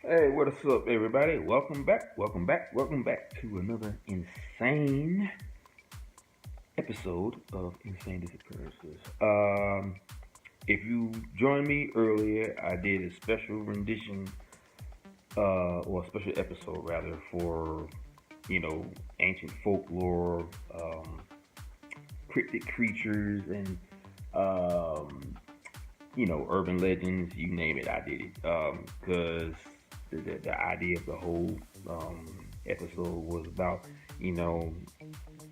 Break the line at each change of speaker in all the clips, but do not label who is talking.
Hey, what's up, everybody? Welcome back to another insane episode of Insane Disappearances. If you joined me earlier, I did a special rendition, or a special episode rather, for ancient folklore, cryptic creatures, and um, urban legends. You name it, I did it. Because the idea of the whole episode was about, you know,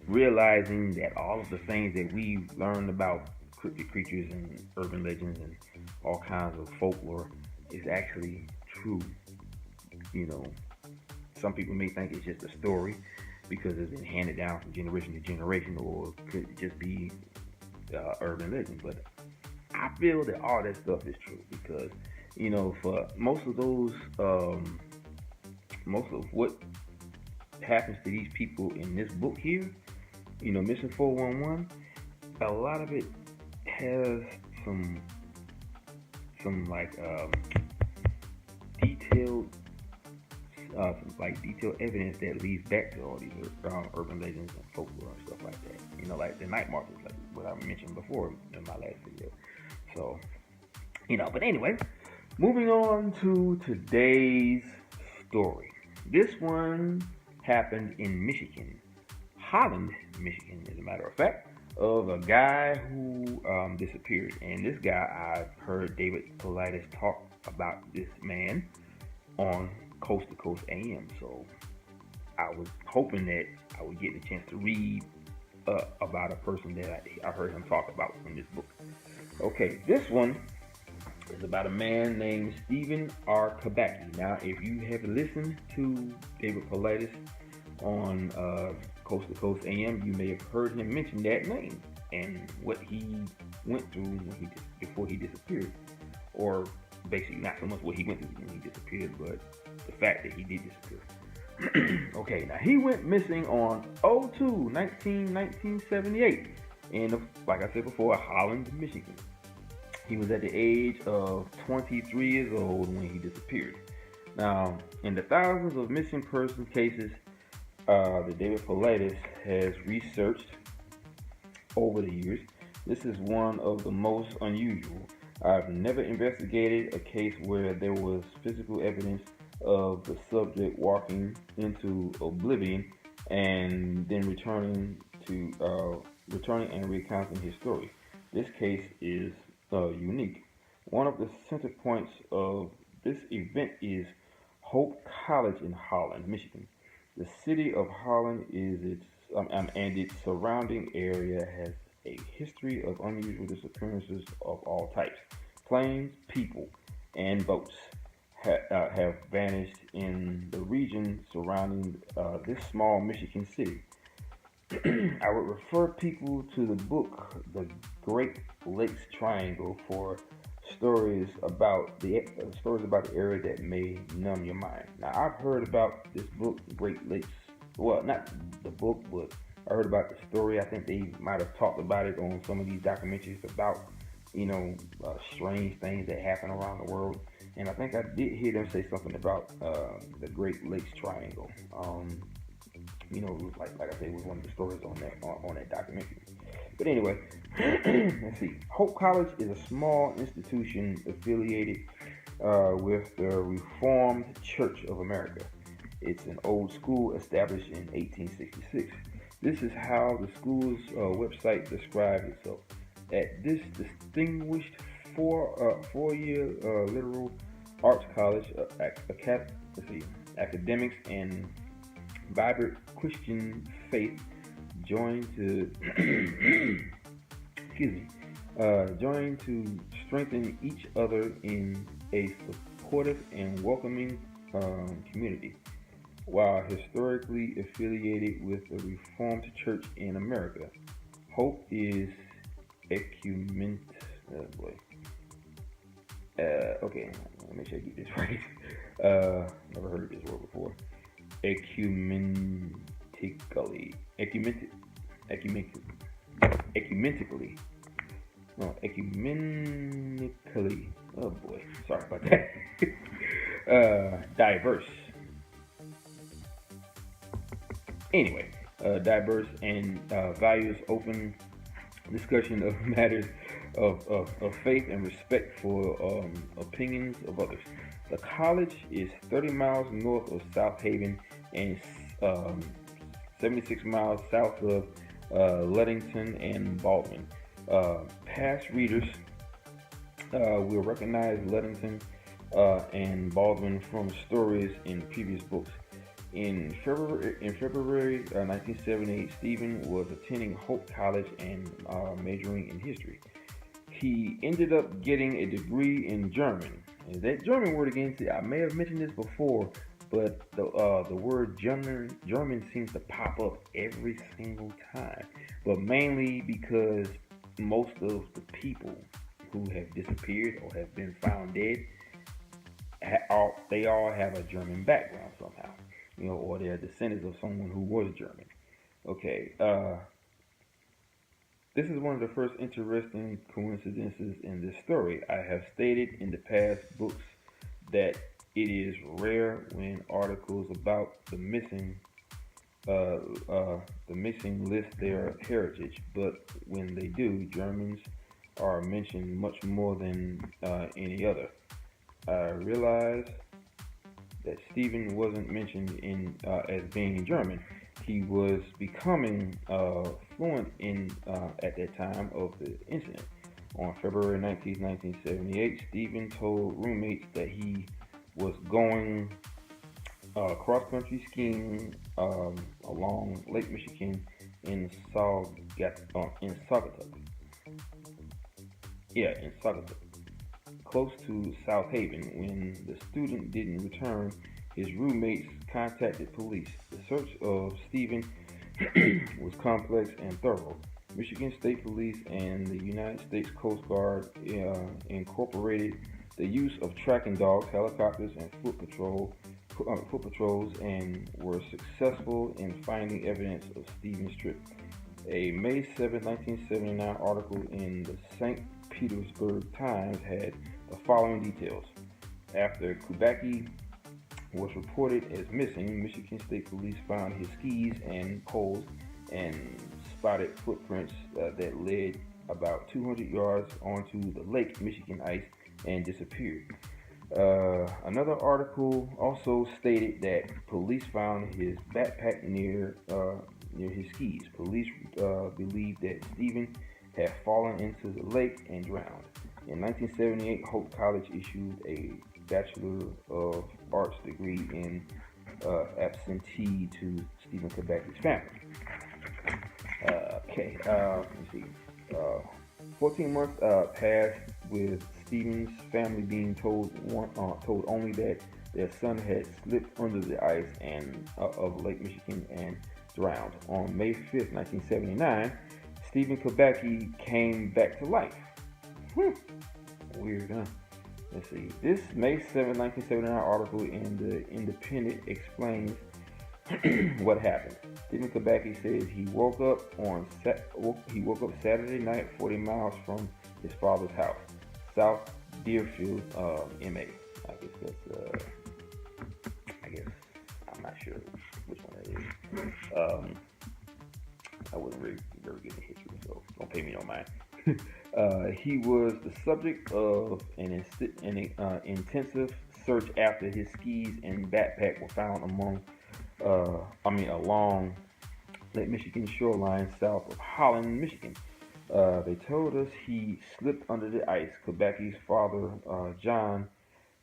realizing that all of the things that we learned about cryptic creatures and urban legends and all kinds of folklore is actually true. You know, some people may think it's just a story because it's been handed down from generation to generation, or it could just be urban legend. But I feel that all that stuff is true because, for most of what happens to these people in this book here, Mission 411, a lot of it has some detailed detailed evidence that leads back to all these urban legends and folklore and stuff like that. Like the night markers, like what I mentioned before in my last video. So, but anyway, moving on to today's story. This one happened in Michigan, Holland, Michigan, as a matter of fact, of a guy who disappeared. And this guy, I've heard David Paulides talk about this man on Coast to Coast AM. So I was hoping that I would get the chance to read about a person that I heard him talk about in this book. Okay, this one is about a man named Steven Kubacki. Now, if you have listened to David Paulides on Coast to Coast AM, you may have heard him mention that name and what he went through before he disappeared. Or basically, not so much what he went through when he disappeared, but the fact that he did disappear. Okay, now he went missing on 1978 in, like I said before, Holland, Michigan. He was at the age of 23 years old when he disappeared. Now, in the thousands of missing person cases that David Paulides has researched over the years, this is one of the most unusual. I've never investigated a case where there was physical evidence of the subject walking into oblivion and then returning and recounting his story. This case is unique. One of the center points of this event is Hope College in Holland, Michigan. The city of Holland and its surrounding area has a history of unusual disappearances of all types. Planes, people, and boats have vanished in the region surrounding this small Michigan city. I would refer people to the book, The Great Lakes Triangle, for stories about the area that may numb your mind. Now, I've heard about this book, The Great Lakes. Well, not the book, but I heard about the story. I think they might have talked about it on some of these documentaries about, strange things that happen around the world. And I think I did hear them say something about the Great Lakes Triangle. It was like I said, it was one of the stories on that documentary. But anyway, let's see. Hope College is a small institution affiliated with the Reformed Church of America. It's an old school established in 1866. This is how the school's website describes itself. At this distinguished four-year liberal arts college, academics and vibrant Christian faith join to join to strengthen each other in a supportive and welcoming community. While historically affiliated with the Reformed Church in America, Hope is ecumenical. Okay, let me make sure I get this right. Never heard this word before. Ecumenically. Oh boy, sorry about that. Diverse. Anyway, diverse and values open discussion of matters of faith and respect for opinions of others. The college is 30 miles north of South Haven and um, 76 miles south of Ludington and Baldwin. Past readers will recognize Ludington and Baldwin from stories in previous books. In February 1978, Stephen was attending Hope College and majoring in history. He ended up getting a degree in German. And that German word again, see, I may have mentioned this before, but the word German seems to pop up every single time. But mainly because most of the people who have disappeared or have been found dead, they all have a German background somehow. Or they're descendants of someone who was German. Okay, this is one of the first interesting coincidences in this story. I have stated in the past books that it is rare when articles about the missing list their heritage, but when they do, Germans are mentioned much more than any other. I realize that Stephen wasn't mentioned as being German. He was becoming fluent at that time of the incident. On February 19, 1978, Stephen told roommates that he was going cross-country skiing along Lake Michigan in Saugatuck. Yeah, in Saugatuck, close to South Haven. When the student didn't return, his roommates contacted police. The search of Stephen was complex and thorough. Michigan State Police and the United States Coast Guard incorporated the use of tracking dogs, helicopters, and foot patrols, and were successful in finding evidence of Stephen's trip. A May 7, 1979 article in the St. Petersburg Times had the following details. After Kubacki was reported as missing, Michigan State Police found his skis and poles and spotted footprints that led about 200 yards onto the Lake Michigan ice and disappeared. Another article also stated that police found his backpack near his skis. Police believed that Stephen had fallen into the lake and drowned. In 1978, Hope College issued a Bachelor of Arts degree in absentee to Steven Kubacki's family. Let's see. 14 months passed with Steven's family being told only that their son had slipped under the ice of Lake Michigan and drowned. On May 5th, 1979, Steven Kubacki came back to life. Weird, huh? Let's see. This May 7, 1979 article in the Independent explains what happened. Steven Kubacki says he woke up Saturday night 40 miles from his father's house, South Deerfield, MA. I'm not sure which one that is. I wasn't very good in history, so don't pay me no mind. He was the subject of an intensive search after his skis and backpack were found along Lake Michigan shoreline south of Holland, Michigan. They told us he slipped under the ice. Kubacki's father, John,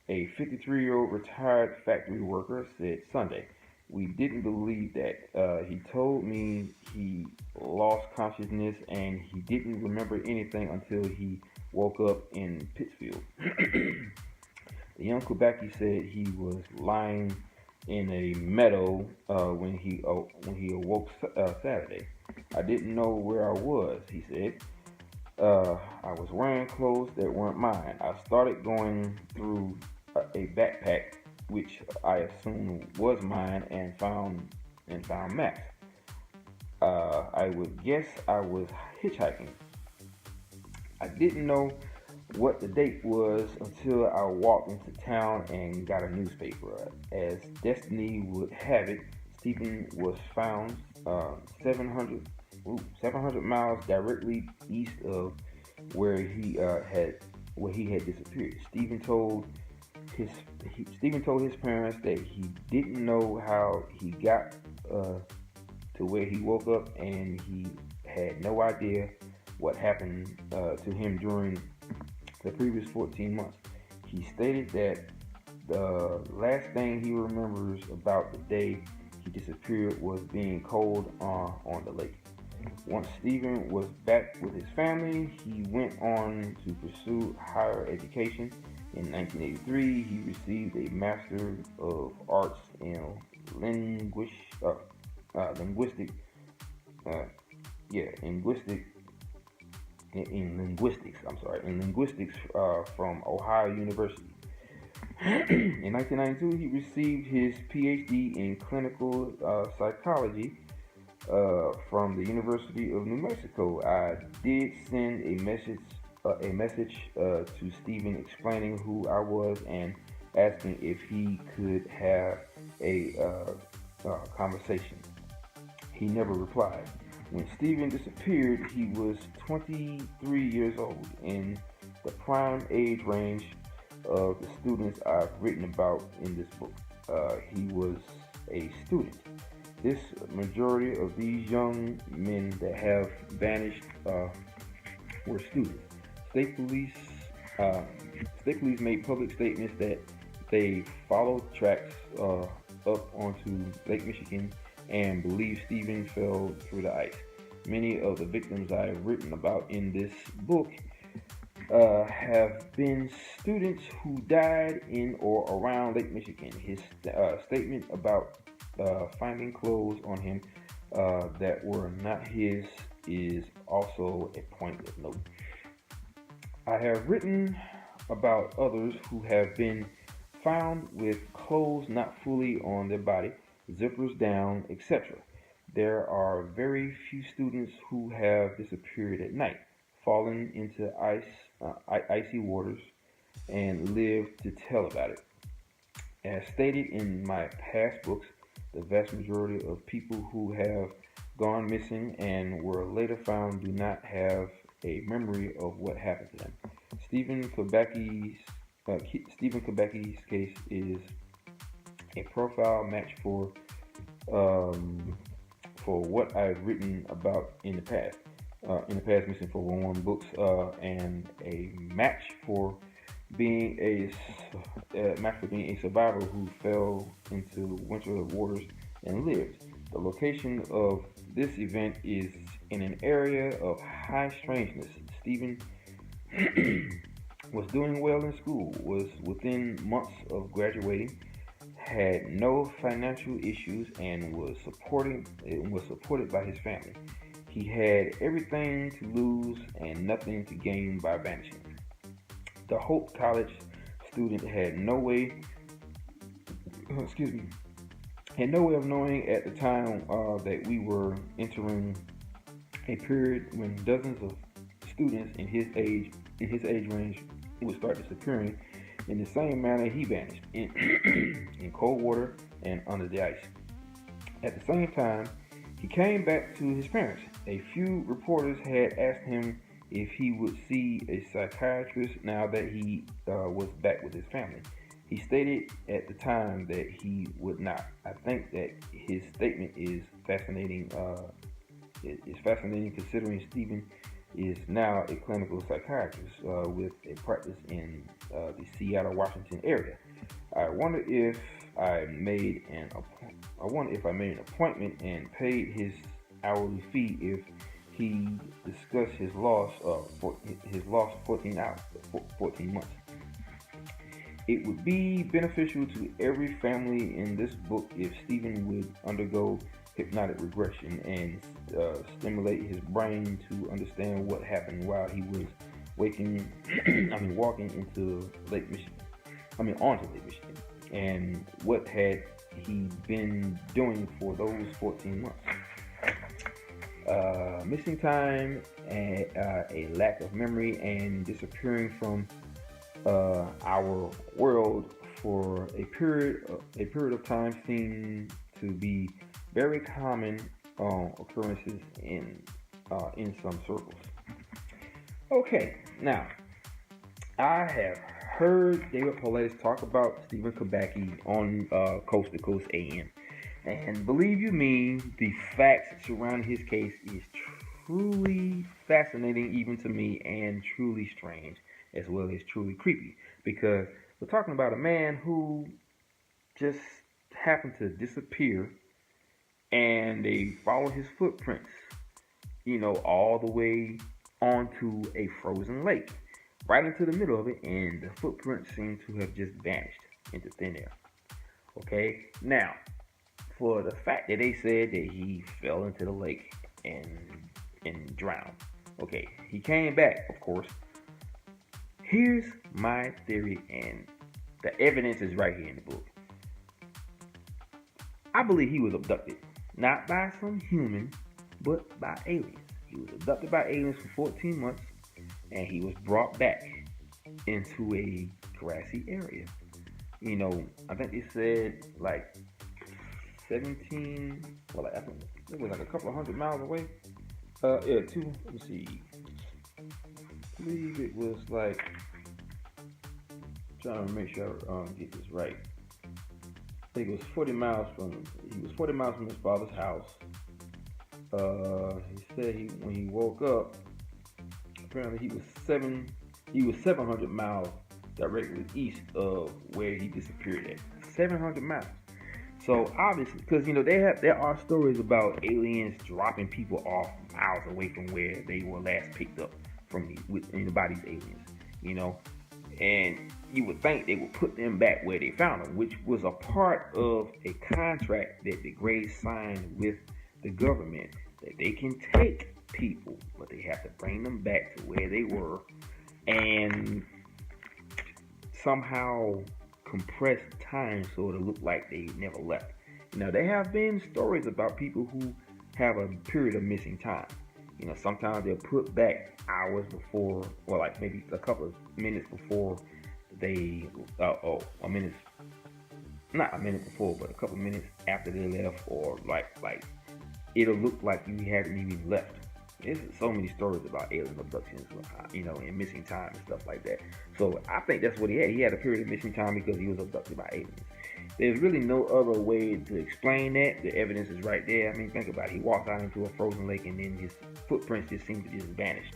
a 53-year-old retired factory worker, said Sunday. We didn't believe that. He told me he lost consciousness and he didn't remember anything until he woke up in Pittsfield. The young Kubacki said he was lying in a meadow when he awoke Saturday. I didn't know where I was, he said. I was wearing clothes that weren't mine. I started going through a backpack, which I assumed was mine, and found Max. I would guess I was hitchhiking. I didn't know what the date was until I walked into town and got a newspaper. As destiny would have it, Stephen was found 700 miles directly east of where he had disappeared. Stephen told his parents that he didn't know how he got to where he woke up, and he had no idea what happened to him during the previous 14 months. He stated that the last thing he remembers about the day he disappeared was being cold on the lake. Once Stephen was back with his family, he went on to pursue higher education. In 1983, he received a Master of Arts in linguistics from Ohio University. In 1992, he received his PhD in clinical psychology from the University of New Mexico. I did send a message to Stephen explaining who I was and asking if he could have a conversation. He never replied. When Stephen disappeared, he was 23 years old, in the prime age range of the students I've written about in this book. He was a student. This majority of these young men that have vanished were students. State police made public statements that they followed tracks up onto Lake Michigan and believe Stephen fell through the ice. Many of the victims I have written about in this book have been students who died in or around Lake Michigan. His statement about finding clothes on him that were not his is also a point of note. I have written about others who have been found with clothes not fully on their body, zippers down, etc. There are very few students who have disappeared at night, fallen into icy waters, and lived to tell about it. As stated in my past books, the vast majority of people who have gone missing and were later found do not have a memory of what happened to them. Steven Kubacki's case is a profile match for what I've written about in the past Missing 411 books, and a match for being a survivor who fell into winter waters and lived. The location of this event is in an area of high strangeness. Stephen was doing well in school, was within months of graduating, had no financial issues, and was supported by his family. He had everything to lose and nothing to gain by vanishing. The Hope College student had no way of knowing at the time that we were entering a period when dozens of students in his age range would start disappearing in the same manner he vanished, in cold water and under the ice. At the same time, he came back to his parents. A few reporters had asked him if he would see a psychiatrist now that he was back with his family. He stated at the time that he would not. I think that his statement is fascinating. It's fascinating considering Stephen is now a clinical psychiatrist with a practice in the Seattle, Washington area. I wonder if I made an appointment and paid his hourly fee if he discussed his lost 14 months. It would be beneficial to every family in this book if Stephen would undergo hypnotic regression and stimulate his brain to understand what happened while he was walking into Lake Michigan. Onto Lake Michigan, and what had he been doing for those 14 months. missing time, and a lack of memory, and disappearing from our world for a period of time seem to be very common occurrences in some circles. Okay, now I have heard David Paulides talk about Steven Kubacki on Coast to Coast AM, and believe you me, the facts surrounding his case is truly fascinating even to me, and truly strange, as well as truly creepy, because we're talking about a man who just happened to disappear, and they follow his footprints, all the way onto a frozen lake, right into the middle of it, and the footprints seem to have just vanished into thin air. Okay, now, for the fact that they said that he fell into the lake and drowned. Okay, he came back, of course. Here's my theory, and the evidence is right here in the book. I believe he was abducted, not by some human, but by aliens. He was abducted by aliens for 14 months, and he was brought back into a grassy area. I think they said like 17, I think it was like a couple of 100 miles away. Let me see. I believe it was like, trying to make sure I get this right. I think it was 40 miles from his father's house. He said when he woke up, apparently he was 700 miles directly east of where he disappeared at. 700 miles. So obviously, because there are stories about aliens dropping people off miles away from where they were last picked up by these aliens, and you would think they would put them back where they found them, which was a part of a contract that the Greys signed with the government, that they can take people, but they have to bring them back to where they were, and somehow compress time so it'll look like they never left. There have been stories about people who have a period of missing time. Sometimes they'll put back hours before, or like maybe a couple of minutes before they, not a minute before, but a couple of minutes after they left, or like it'll look like you hadn't even left. There's so many stories about alien abductions, and missing time and stuff like that. So I think that's what he had. He had a period of missing time because he was abducted by aliens. There's really no other way to explain that. The evidence is right there. I mean, think about it. He walked out into a frozen lake, and then his footprints just seemed to just vanish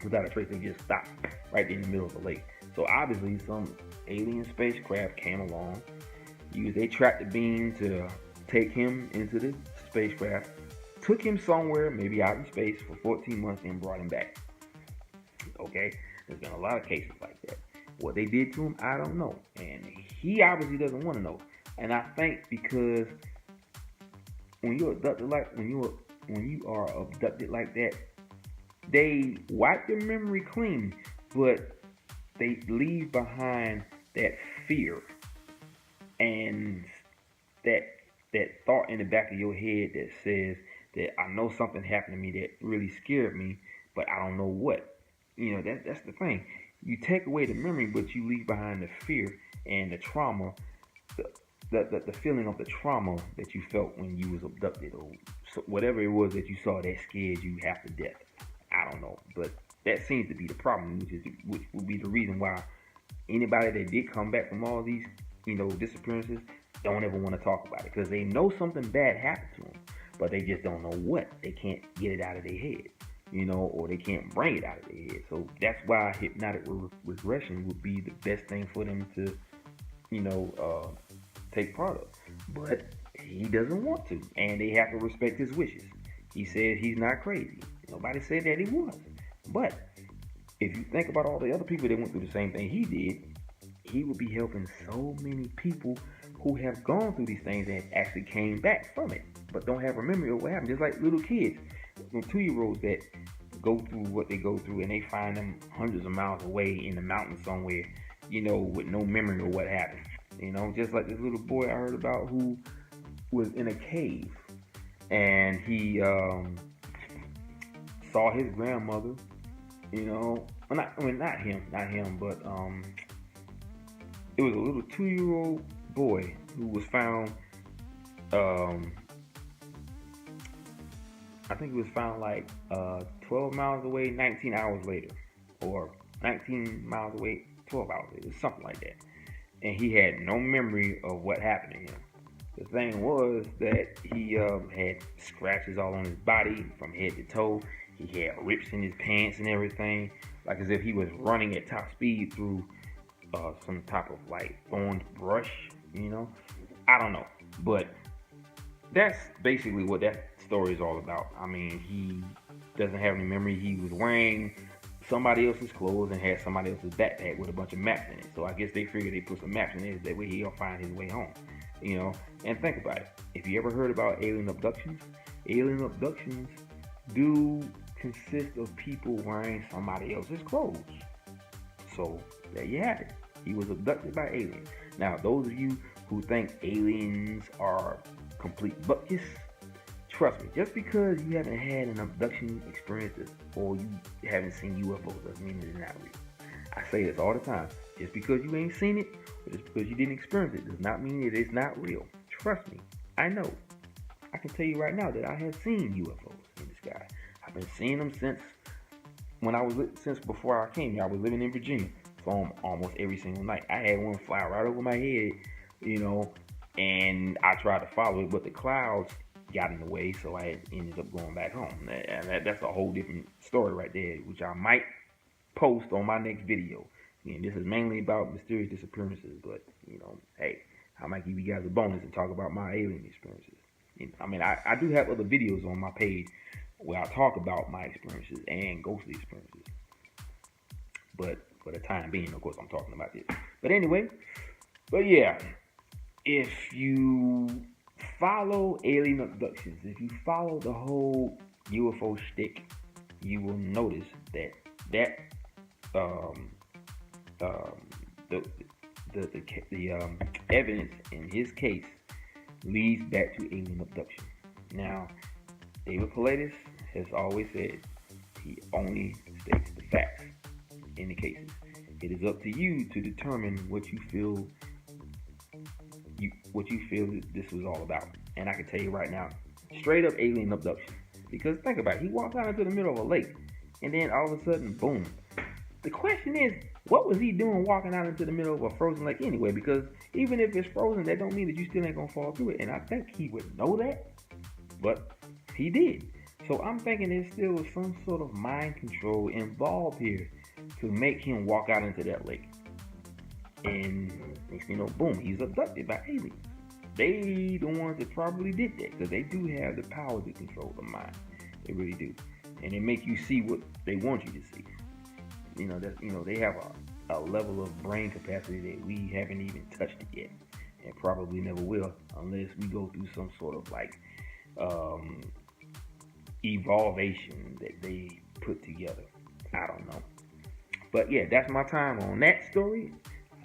without a trace. They just stopped right in the middle of the lake. So obviously, some alien spacecraft came along, used a tractor beam to take him into the spacecraft, took him somewhere, maybe out in space, for 14 months, and brought him back. Okay? There's been a lot of cases like that. What they did to him, I don't know. And he obviously doesn't want to know. And I think because when you are abducted like that, they wipe your memory clean, but they leave behind that fear and that thought in the back of your head that says that I know something happened to me that really scared me, but I don't know what. That's the thing. You take away the memory, but you leave behind the fear and the trauma, the feeling of the trauma that you felt when you was abducted, or whatever it was that you saw that scared you half to death. I don't know, but that seems to be the problem, which would be the reason why anybody that did come back from all these, disappearances, don't ever want to talk about it, because they know something bad happened to them, but they just don't know what. They can't get it out of their head, or they can't bring it out of their head. So that's why hypnotic regression would be the best thing for them to, take part of. But he doesn't want to, and they have to respect his wishes. He says he's not crazy. Nobody said that he was. But if you think about all the other people that went through the same thing he did, he would be helping so many people who have gone through these things and actually came back from it, but don't have a memory of what happened. Just like little kids, 2-year-olds that go through what they go through, and they find them hundreds of miles away in the mountains somewhere, with no memory of what happened. Just like this little boy I heard about who was in a cave, and he saw his grandmother, well, not him, but it was a little 2-year-old boy who was found, I think he was found like 12 miles away 19 hours later, or 19 miles away 12 hours later, something like that. And he had no memory of what happened to him. The thing was that he had scratches all on his body from head to toe. He had rips in his pants and everything, like as if he was running at top speed through some type of like thorn brush, I don't know. But that's basically what that story is all about. I mean, he doesn't have any memory. He was wearing somebody else's clothes and had somebody else's backpack with a bunch of maps in it. So I guess they figured they put some maps in it, that way he'll find his way home. And think about it. If you ever heard about alien abductions do consist of people wearing somebody else's clothes. So there you have it. He was abducted by aliens. Now, those of you who think aliens are complete buckets, trust me, just because you haven't had an abduction experience or you haven't seen UFOs doesn't mean it's not real. I say this all the time. Just because you ain't seen it, or just because you didn't experience it, does not mean it is not real. Trust me, I know. I can tell you right now that I have seen UFOs in the sky. I've been seeing them since before I came here. I was living in Virginia, so almost every single night. I had one fly right over my head, and I tried to follow it, but the clouds got in the way, so I ended up going back home. And that's a whole different story right there, which I might post on my next video. And this is mainly about mysterious disappearances, but hey, I might give you guys a bonus and talk about my alien experiences. I mean, I do have other videos on my page where I talk about my experiences and ghostly experiences, but for the time being, of course, I'm talking about this. But anyway, yeah, if you follow alien abductions, if you follow the whole UFO shtick, you will notice that the evidence in his case leads back to alien abduction. Now, David Paulides has always said he only states the facts in the cases. It is up to you to determine what you feel this was all about. And I can tell you right now, straight up alien abduction. Because think about it, he walked out into the middle of a lake, and then all of a sudden, boom. The question is, what was he doing walking out into the middle of a frozen lake anyway? Because even if it's frozen, that don't mean that you still ain't gonna fall through it. And I think he would know that, but he did. So I'm thinking there still was some sort of mind control involved here to make him walk out into that lake. And next thing you know, boom, he's abducted by aliens. They the ones that probably did that, because they do have the power to control the mind. They really do. And they make you see what they want you to see. They have a level of brain capacity that we haven't even touched it yet, and probably never will, unless we go through some sort of like evolvation that they put together. I don't know. But yeah, that's my time on that story.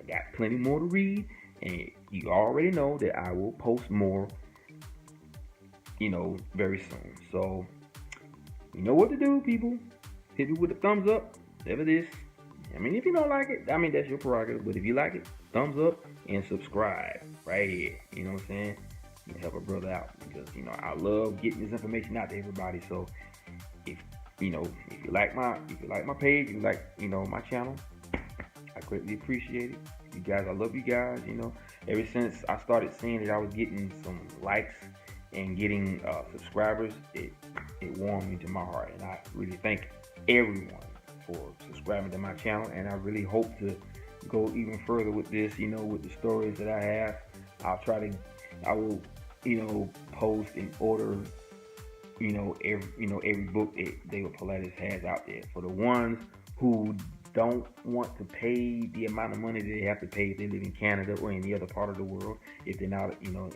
I got plenty more to read, and you already know that I will post more, very soon. So, you know what to do, people. Hit me with a thumbs up, whatever it is. I mean, if you don't like it, that's your prerogative. But if you like it, thumbs up and subscribe right here. You know what I'm saying? You help a brother out, because I love getting this information out to everybody. So if you like my page, you like my channel, I greatly appreciate it. You guys, I love you guys. Ever since I started seeing that I was getting some likes and getting subscribers, it warmed me to my heart, and I really thank everyone for subscribing to my channel. And I really hope to go even further with this, with the stories that I have. I will post in order, every book that David Paulides has out there. For the ones who don't want to pay the amount of money that they have to pay if they live in Canada or any other part of the world, if they're not, on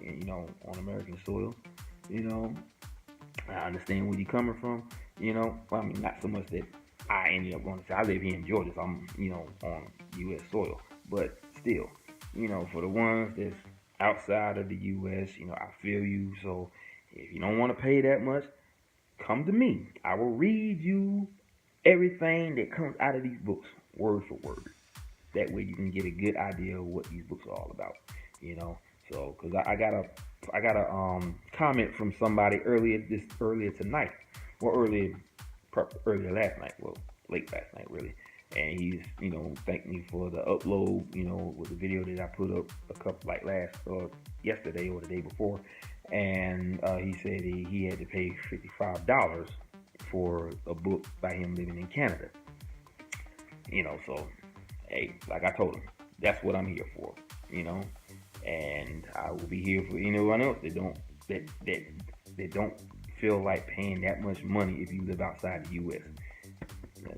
American soil, I understand where you're coming from, I mean, not so much that I ended up going to say, I live here in Georgia, so I'm, on U.S. soil, but still, for the ones that's outside of the U.S., I feel you. So if you don't want to pay that much, come to me. I will read you everything that comes out of these books, word for word. That way you can get a good idea of what these books are all about. You know, so because I got a comment from somebody earlier tonight, or earlier last night, well, late last night really, and he's thanked me for the upload, with the video that I put up a couple yesterday or the day before, and he said he had to pay $55 for a book by him living in Canada. So hey, like I told him, that's what I'm here for, and I will be here for anyone else that don't feel like paying that much money if you live outside the U.S.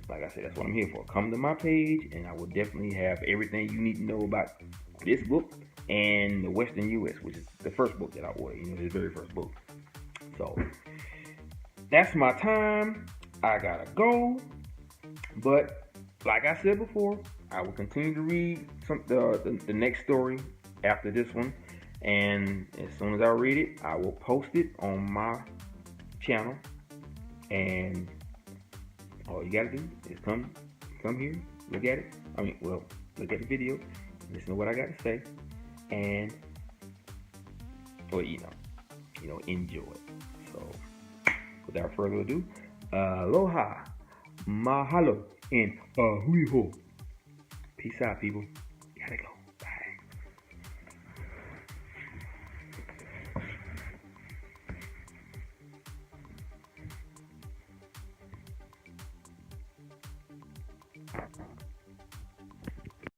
Like I said, that's what I'm here for. Come to my page, and I will definitely have everything you need to know about this book and the Western U.S., which is the first book that I ordered, the very first book. So that's my time. I gotta go, but like I said before, I will continue to read the next story after this one, and as soon as I read it, I will post it on my channel, and all you gotta do is come here, look at it. Look at the video, listen to what I got to say, and enjoy it. So, without further ado, aloha, mahalo, and ahui ho. Peace out, people.